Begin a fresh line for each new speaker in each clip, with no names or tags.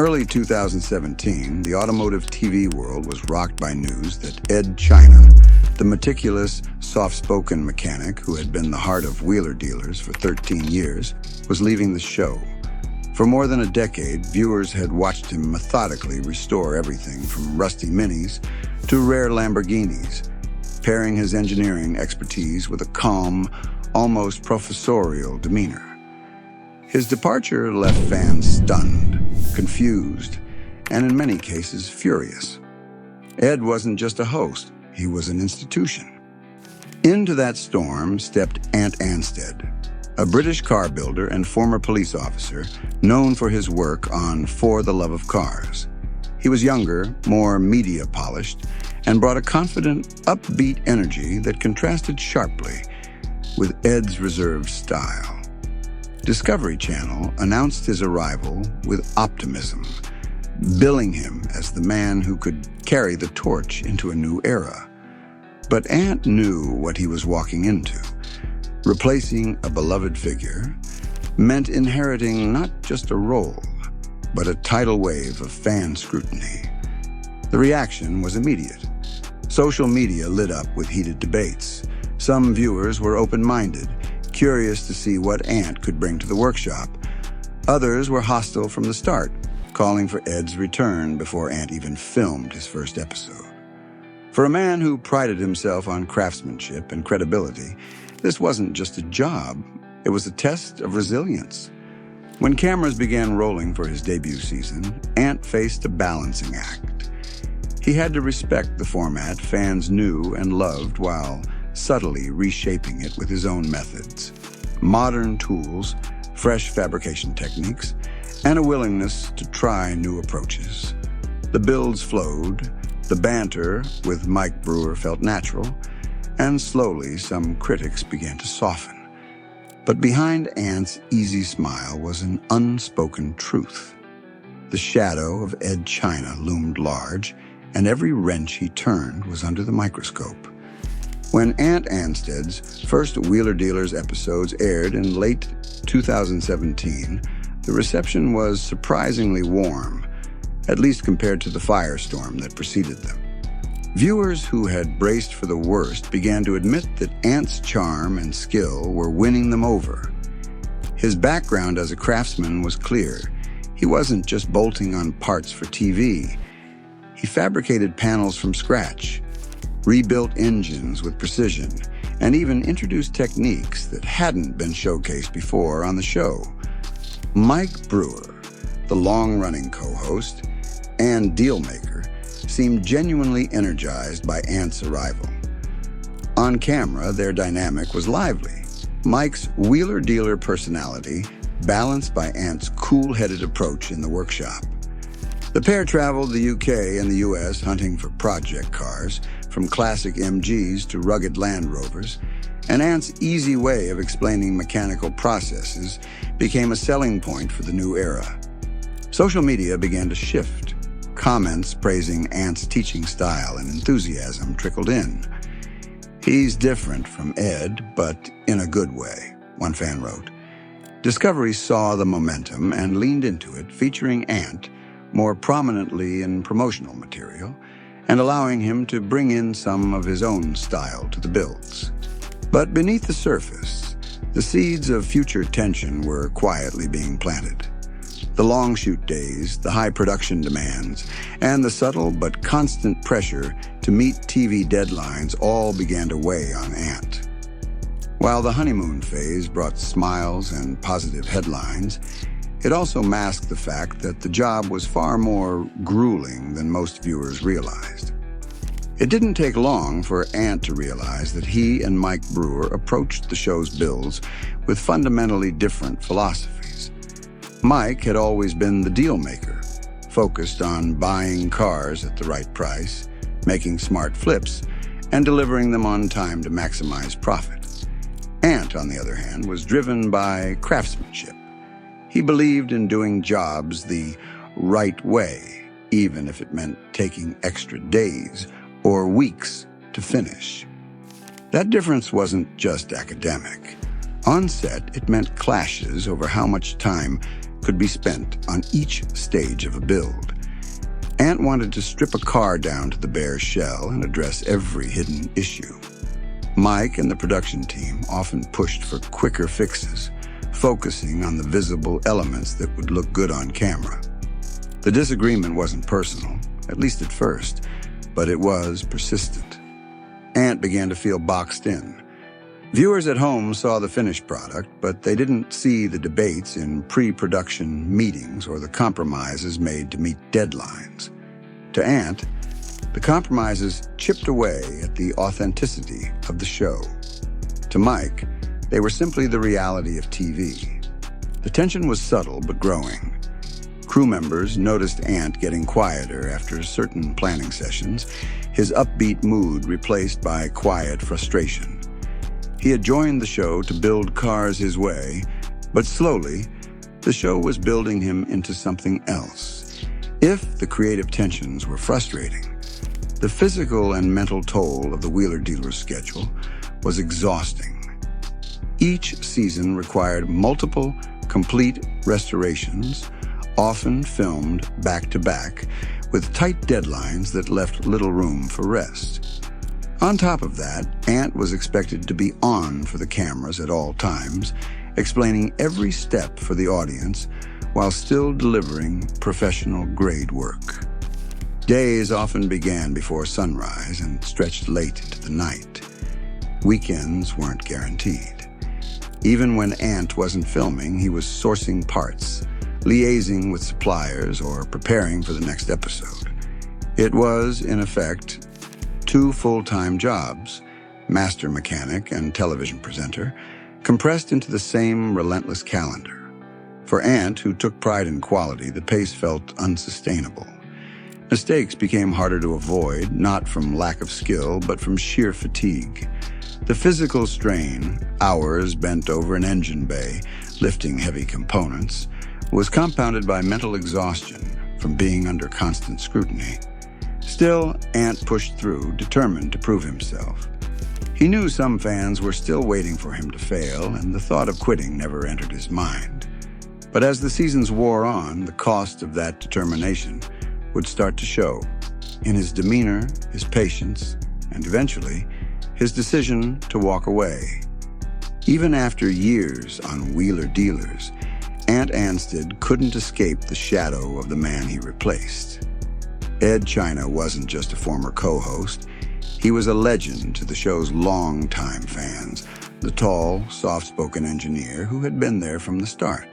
early 2017, the automotive TV world was rocked by news that Ed China, the meticulous, soft-spoken mechanic who had been the heart of Wheeler Dealers for 13 years, was leaving the show. For more than a decade, viewers had watched him methodically restore everything from rusty Minis to rare Lamborghinis, pairing his engineering expertise with a calm, almost professorial demeanor. His departure left fans stunned, confused, and in many cases furious. Ed wasn't just a host, he was an institution. Into that storm stepped Ant Anstead, a British car builder and former police officer known for his work on For the Love of Cars. He was younger, more media-polished, and brought a confident, upbeat energy that contrasted sharply with Ed's reserved style. Discovery Channel announced his arrival with optimism, billing him as the man who could carry the torch into a new era. But Ant knew what he was walking into. Replacing a beloved figure meant inheriting not just a role, but a tidal wave of fan scrutiny. The reaction was immediate. Social media lit up with heated debates. Some viewers were open-minded, curious to see what Ant could bring to the workshop. Others were hostile from the start, calling for Ed's return before Ant even filmed his first episode. For a man who prided himself on craftsmanship and credibility, this wasn't just a job, it was a test of resilience. When cameras began rolling for his debut season, Ant faced a balancing act. He had to respect the format fans knew and loved while subtly reshaping it with his own methods. Modern tools, fresh fabrication techniques, and a willingness to try new approaches. The builds flowed, the banter with Mike Brewer felt natural, and slowly some critics began to soften. But behind Ant's easy smile was an unspoken truth. The shadow of Ed China loomed large, and every wrench he turned was under the microscope. When Ant Anstead's first Wheeler Dealers episodes aired in late 2017, the reception was surprisingly warm, at least compared to the firestorm that preceded them. Viewers who had braced for the worst began to admit that Ant's charm and skill were winning them over. His background as a craftsman was clear. He wasn't just bolting on parts for TV. He fabricated panels from scratch, rebuilt engines with precision, and even introduced techniques that hadn't been showcased before on the show. Mike Brewer, the long-running co-host and deal-maker, seemed genuinely energized by Ant's arrival. On camera, their dynamic was lively. Mike's wheeler-dealer personality balanced by Ant's cool-headed approach in the workshop. The pair traveled the UK and the US hunting for project cars, from classic MGs to rugged Land Rovers, and Ant's easy way of explaining mechanical processes became a selling point for the new era. Social media began to shift. Comments praising Ant's teaching style and enthusiasm trickled in. "He's different from Ed, but in a good way," one fan wrote. Discovery saw the momentum and leaned into it, featuring Ant more prominently in promotional material and allowing him to bring in some of his own style to the builds. But beneath the surface, the seeds of future tension were quietly being planted. The long shoot days, the high production demands, and the subtle but constant pressure to meet TV deadlines all began to weigh on Ant. While the honeymoon phase brought smiles and positive headlines, it also masked the fact that the job was far more grueling than most viewers realized. It didn't take long for Ant to realize that he and Mike Brewer approached the show's builds with fundamentally different philosophies. Mike had always been the deal maker, focused on buying cars at the right price, making smart flips, and delivering them on time to maximize profit. Ant, on the other hand, was driven by craftsmanship. He believed in doing jobs the right way, even if it meant taking extra days or weeks to finish. That difference wasn't just academic. On set, it meant clashes over how much time could could be spent on each stage of a build. Ant wanted to strip a car down to the bare shell and address every hidden issue. Mike and the production team often pushed for quicker fixes, focusing on the visible elements that would look good on camera. The disagreement wasn't personal, at least at first, but it was persistent. Ant began to feel boxed in. Viewers at home saw the finished product, but they didn't see the debates in pre-production meetings or the compromises made to meet deadlines. To Ant, the compromises chipped away at the authenticity of the show. To Mike, they were simply the reality of TV. The tension was subtle but growing. Crew members noticed Ant getting quieter after certain planning sessions, his upbeat mood replaced by quiet frustration. He had joined the show to build cars his way, but slowly, the show was building him into something else. If the creative tensions were frustrating, the physical and mental toll of the wheeler-dealer schedule was exhausting. Each season required multiple, complete restorations, often filmed back-to-back, with tight deadlines that left little room for rest. On top of that, Ant was expected to be on for the cameras at all times, explaining every step for the audience while still delivering professional-grade work. Days often began before sunrise and stretched late into the night. Weekends weren't guaranteed. Even when Ant wasn't filming, he was sourcing parts, liaising with suppliers, or preparing for the next episode. It was, in effect, 2 full-time jobs, master mechanic and television presenter, compressed into the same relentless calendar. For Ant, who took pride in quality, the pace felt unsustainable. Mistakes became harder to avoid, not from lack of skill, but from sheer fatigue. The physical strain, hours bent over an engine bay, lifting heavy components, was compounded by mental exhaustion from being under constant scrutiny. Still, Ant pushed through, determined to prove himself. He knew some fans were still waiting for him to fail, and the thought of quitting never entered his mind. But as the seasons wore on, the cost of that determination would start to show in his demeanor, his patience, and eventually, his decision to walk away. Even after years on wheeler-dealers, Ant Anstead couldn't escape the shadow of the man he replaced. Ed China wasn't just a former co-host. He was a legend to the show's longtime fans, the tall, soft-spoken engineer who had been there from the start.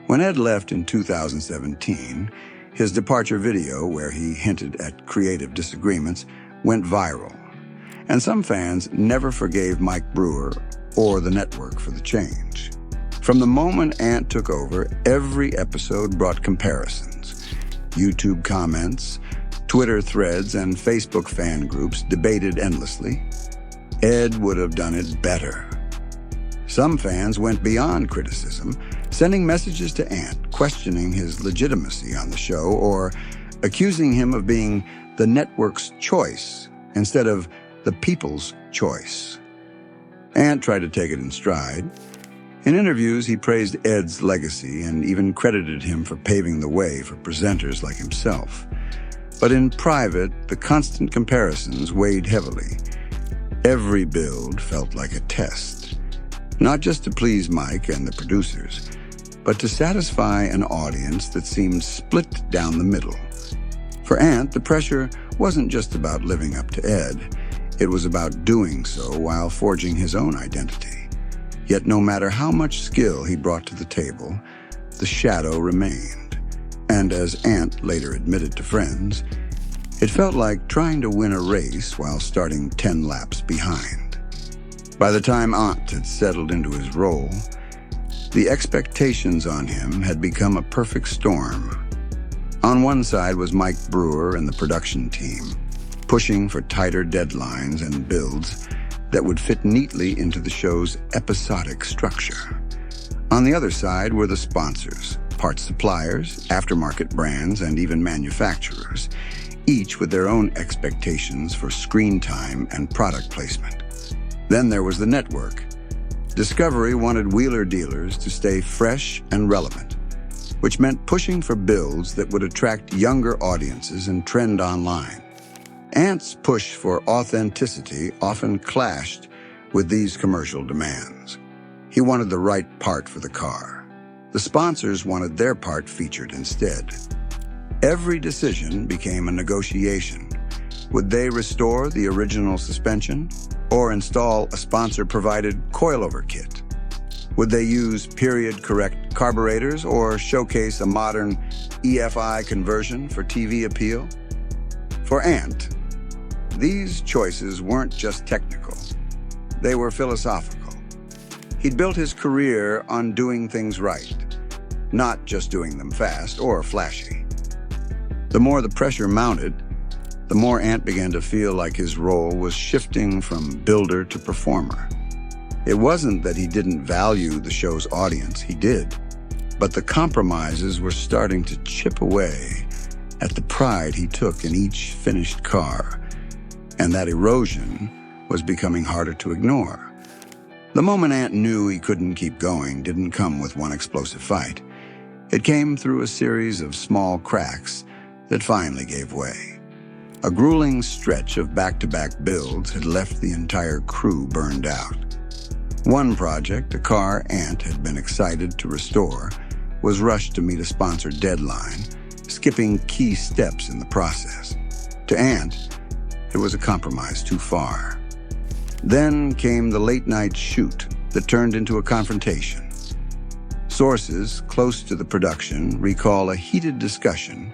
When Ed left in 2017, his departure video, where he hinted at creative disagreements, went viral. And some fans never forgave Mike Brewer or the network for the change. From the moment Ant took over, every episode brought comparisons. YouTube comments, Twitter threads, and Facebook fan groups debated endlessly. Ed would have done it better. Some fans went beyond criticism, sending messages to Ant, questioning his legitimacy on the show or accusing him of being the network's choice instead of the people's choice. Ant tried to take it in stride. In interviews, he praised Ed's legacy and even credited him for paving the way for presenters like himself. But in private, the constant comparisons weighed heavily. Every build felt like a test, not just to please Mike and the producers, but to satisfy an audience that seemed split down the middle. For Ant, the pressure wasn't just about living up to Ed. It was about doing so while forging his own identity. Yet no matter how much skill he brought to the table, the shadow remained. And as Ant later admitted to friends, it felt like trying to win a race while starting 10 laps behind. By the time Ant had settled into his role, the expectations on him had become a perfect storm. On one side was Mike Brewer and the production team, pushing for tighter deadlines and builds that would fit neatly into the show's episodic structure. On the other side were the sponsors, parts suppliers, aftermarket brands, and even manufacturers, each with their own expectations for screen time and product placement. Then there was the network. Discovery wanted wheeler-dealers to stay fresh and relevant. which meant pushing for builds that would attract younger audiences and trend online. Ant's push for authenticity often clashed with these commercial demands. He wanted the right part for the car. The sponsors wanted their part featured instead. Every decision became a negotiation. Would they restore the original suspension or install a sponsor-provided coilover kit? Would they use period-correct carburetors or showcase a modern EFI conversion for TV appeal? For Ant, these choices weren't just technical. They were philosophical. He'd built his career on doing things right, not just doing them fast or flashy. The more the pressure mounted, the more Ant began to feel like his role was shifting from builder to performer. It wasn't that he didn't value the show's audience, he did, but the compromises were starting to chip away at the pride he took in each finished car, and that erosion was becoming harder to ignore. The moment Ant knew he couldn't keep going didn't come with one explosive fight. It came through a series of small cracks that finally gave way. A grueling stretch of back-to-back builds had left the entire crew burned out. One project, a car Ant had been excited to restore, was rushed to meet a sponsored deadline, skipping key steps in the process. To Ant, it was a compromise too far. Then came the late-night shoot that turned into a confrontation. Sources close to the production recall a heated discussion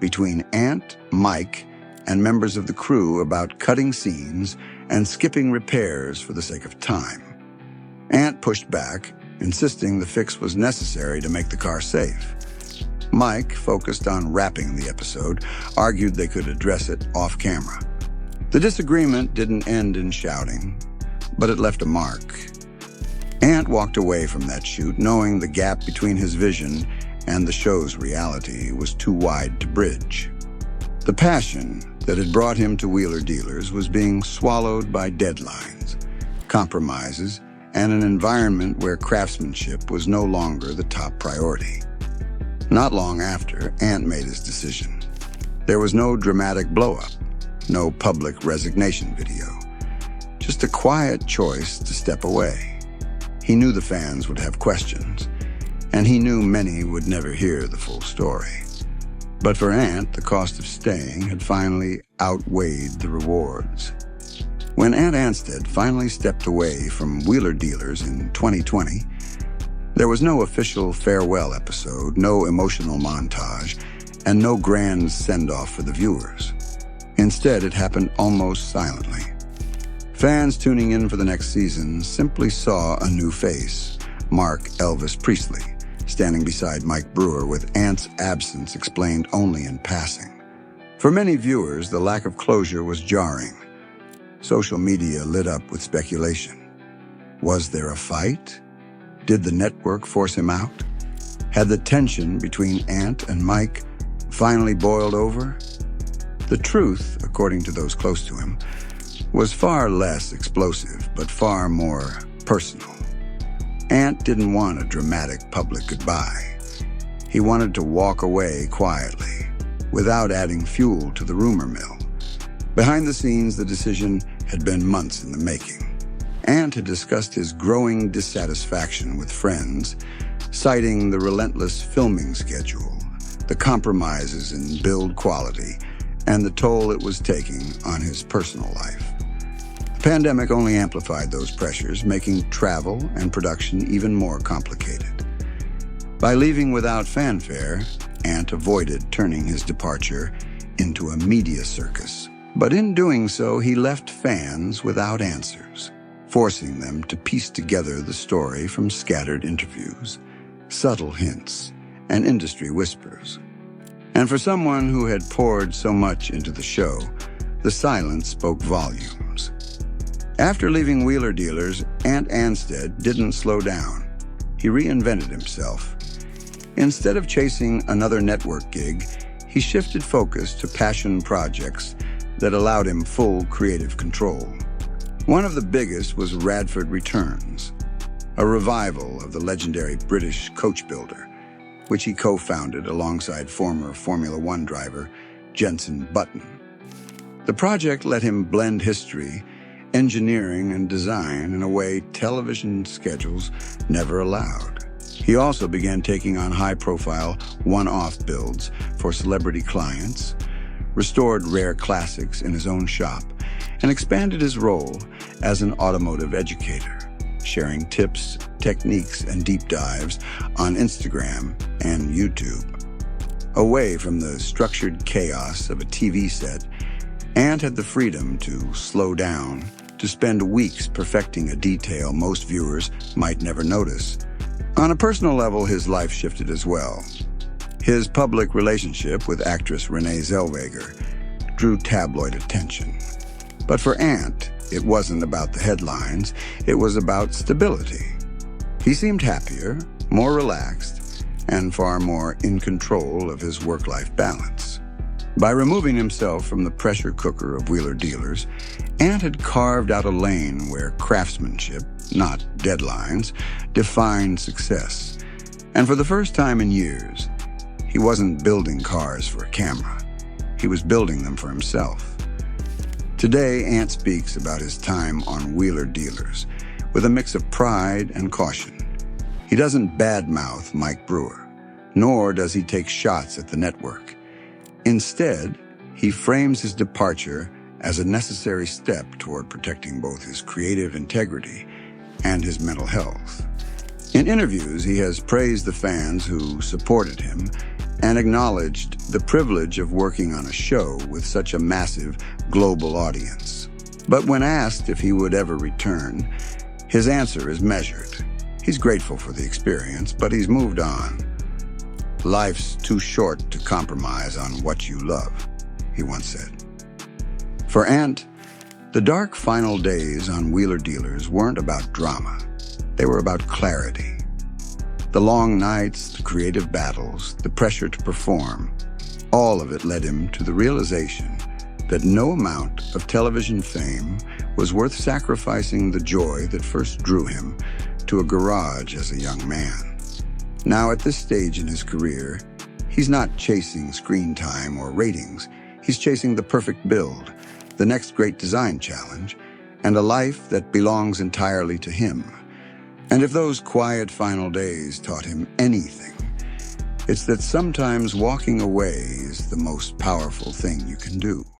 between Ant, Mike, and members of the crew about cutting scenes and skipping repairs for the sake of time. Ant pushed back, insisting the fix was necessary to make the car safe. Mike, focused on wrapping the episode, argued they could address it off-camera. The disagreement didn't end in shouting, but it left a mark. Ant walked away from that shoot knowing the gap between his vision and the show's reality was too wide to bridge. The passion that had brought him to Wheeler Dealers was being swallowed by deadlines, compromises, and an environment where craftsmanship was no longer the top priority. Not long after, Ant made his decision. There was no dramatic blow-up, no public resignation video, just a quiet choice to step away. He knew the fans would have questions, and he knew many would never hear the full story. But for Ant, the cost of staying had finally outweighed the rewards. When Ant Anstead finally stepped away from Wheeler Dealers in 2020, there was no official farewell episode, no emotional montage, and no grand send-off for the viewers. Instead, it happened almost silently. Fans tuning in for the next season simply saw a new face, Mark Elvis Priestley, standing beside Mike Brewer with Ant's absence explained only in passing. For many viewers, the lack of closure was jarring. Social media lit up with speculation. Was there a fight? Did the network force him out? Had the tension between Ant and Mike finally boiled over? The truth, according to those close to him, was far less explosive, but far more personal. Ant didn't want a dramatic public goodbye. He wanted to walk away quietly, without adding fuel to the rumor mill. Behind the scenes, the decision had been months in the making. Ant had discussed his growing dissatisfaction with friends, citing the relentless filming schedule, the compromises in build quality, and the toll it was taking on his personal life. The pandemic only amplified those pressures, making travel and production even more complicated. By leaving without fanfare, Ant avoided turning his departure into a media circus. But in doing so, he left fans without answers, forcing them to piece together the story from scattered interviews, subtle hints, and industry whispers. And for someone who had poured so much into the show, the silence spoke volumes. After leaving Wheeler Dealers, Ant Anstead didn't slow down. He reinvented himself. Instead of chasing another network gig, he shifted focus to passion projects that allowed him full creative control. One of the biggest was Radford Returns, a revival of the legendary British coach builder. which he co-founded alongside former Formula One driver Jenson Button. The project let him blend history, engineering, and design in a way television schedules never allowed. He also began taking on high-profile, one-off builds for celebrity clients, restored rare classics in his own shop, and expanded his role as an automotive educator, sharing tips, techniques, and deep dives on Instagram and YouTube. Away from the structured chaos of a TV set, Ant had the freedom to slow down, to spend weeks perfecting a detail most viewers might never notice. On a personal level, his life shifted as well. His public relationship with actress Renee Zellweger drew tabloid attention. But for Ant, it wasn't about the headlines, it was about stability. He seemed happier, more relaxed, and far more in control of his work-life balance. By removing himself from the pressure cooker of wheeler dealers, Ant had carved out a lane where craftsmanship, not deadlines, defined success. And for the first time in years, he wasn't building cars for a camera. He was building them for himself. Today, Ant speaks about his time on wheeler dealers with a mix of pride and caution. He doesn't badmouth Mike Brewer, nor does he take shots at the network. Instead, he frames his departure as a necessary step toward protecting both his creative integrity and his mental health. In interviews, he has praised the fans who supported him and acknowledged the privilege of working on a show with such a massive global audience. But when asked if he would ever return, his answer is measured. He's grateful for the experience, but he's moved on. "Life's too short to compromise on what you love," he once said. For Ant, the dark final days on wheeler dealers weren't about drama. They were about clarity. The long nights, the creative battles, the pressure to perform, all of it led him to the realization that no amount of television fame was worth sacrificing the joy that first drew him to a garage as a young man. Now, at this stage in his career, he's not chasing screen time or ratings. He's chasing the perfect build, the next great design challenge, and a life that belongs entirely to him. And if those quiet final days taught him anything, it's that sometimes walking away is the most powerful thing you can do.